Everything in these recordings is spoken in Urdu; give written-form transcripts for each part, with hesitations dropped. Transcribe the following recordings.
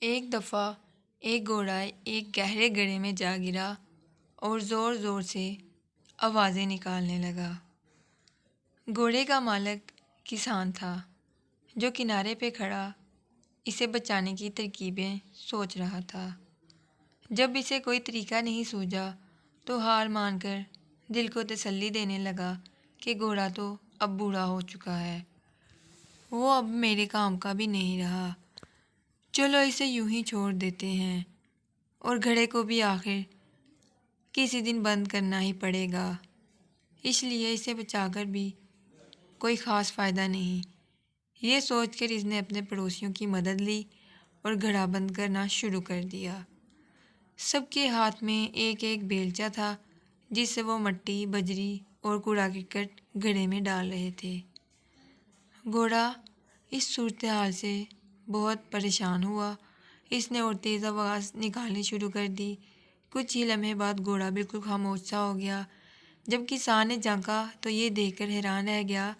ایک دفعہ ایک گھوڑا ایک گہرے گڑھے میں جا گرا اور زور زور سے آوازیں نکالنے لگا۔ گھوڑے کا مالک کسان تھا جو کنارے پہ کھڑا اسے بچانے کی ترکیبیں سوچ رہا تھا۔ جب اسے کوئی طریقہ نہیں سوجھا تو ہار مان کر دل کو تسلی دینے لگا کہ گھوڑا تو اب بوڑھا ہو چکا ہے، وہ اب میرے کام کا بھی نہیں رہا، چلو اسے یوں ہی چھوڑ دیتے ہیں، اور گھڑے کو بھی آخر کسی دن بند کرنا ہی پڑے گا، اس لیے اسے بچا کر بھی کوئی خاص فائدہ نہیں۔ یہ سوچ کر اس نے اپنے پڑوسیوں کی مدد لی اور گھڑا بند کرنا شروع کر دیا۔ سب کے ہاتھ میں ایک ایک بیلچہ تھا جس سے وہ مٹی، بجری اور کوڑا کرکٹ گھڑے میں ڈال رہے تھے۔ گھوڑا اس صورتحال سے بہت پریشان ہوا، اس نے اور تیز آواز نکالنی شروع کر دی۔ کچھ ہی لمحے بعد گھوڑا بالکل خاموش سا ہو گیا۔ جب کسان نے جھانکا تو یہ دیکھ کر حیران رہ گیا،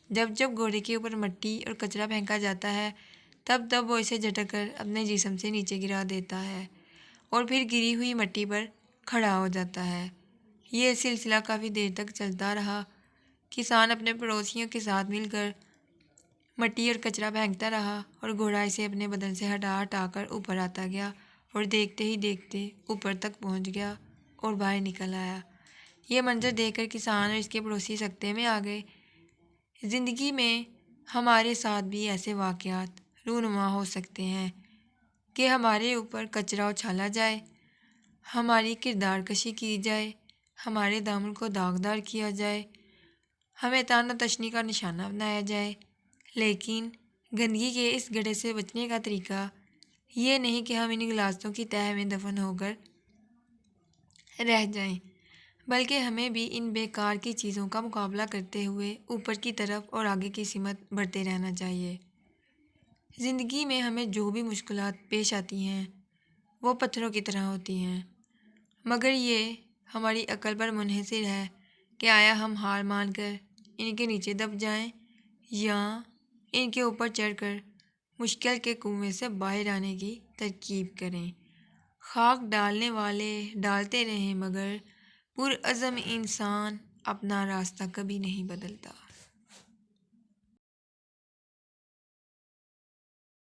جب گھوڑے کے اوپر مٹی اور کچرا پھینکا جاتا ہے تب وہ اسے جھٹک کر اپنے جسم سے نیچے گرا دیتا ہے اور پھر گری ہوئی مٹی پر کھڑا ہو جاتا ہے۔ یہ سلسلہ کافی دیر تک چلتا رہا۔ کسان اپنے پڑوسیوں کے ساتھ مل کر مٹی اور کچرا پھینکتا رہا اور گھوڑا اسے اپنے بدن سے ہٹا کر اوپر آتا گیا اور دیکھتے ہی دیکھتے اوپر تک پہنچ گیا اور باہر نکل آیا۔ یہ منظر دیکھ کر کسان اور اس کے پڑوسی سکتے میں آ گئے۔ زندگی میں ہمارے ساتھ بھی ایسے واقعات رونما ہو سکتے ہیں کہ ہمارے اوپر کچرا اچھالا جائے، ہماری کردار کشی کی جائے، ہمارے دامن کو داغدار کیا جائے، ہمیں طعن و تشنی کا نشانہ بنایا جائے، لیکن گندگی کے اس گڑھے سے بچنے کا طریقہ یہ نہیں کہ ہم ان غلاظتوں کی تہہ میں دفن ہو کر رہ جائیں، بلکہ ہمیں بھی ان بیکار کی چیزوں کا مقابلہ کرتے ہوئے اوپر کی طرف اور آگے کی سمت بڑھتے رہنا چاہیے۔ زندگی میں ہمیں جو بھی مشکلات پیش آتی ہیں وہ پتھروں کی طرح ہوتی ہیں، مگر یہ ہماری عقل پر منحصر ہے کہ آیا ہم ہار مان کر ان کے نیچے دب جائیں یا ان کے اوپر چڑھ کر مشکل کے کنویں سے باہر آنے کی ترکیب کریں۔ خاک ڈالنے والے ڈالتے رہیں مگر پرعزم انسان اپنا راستہ کبھی نہیں بدلتا۔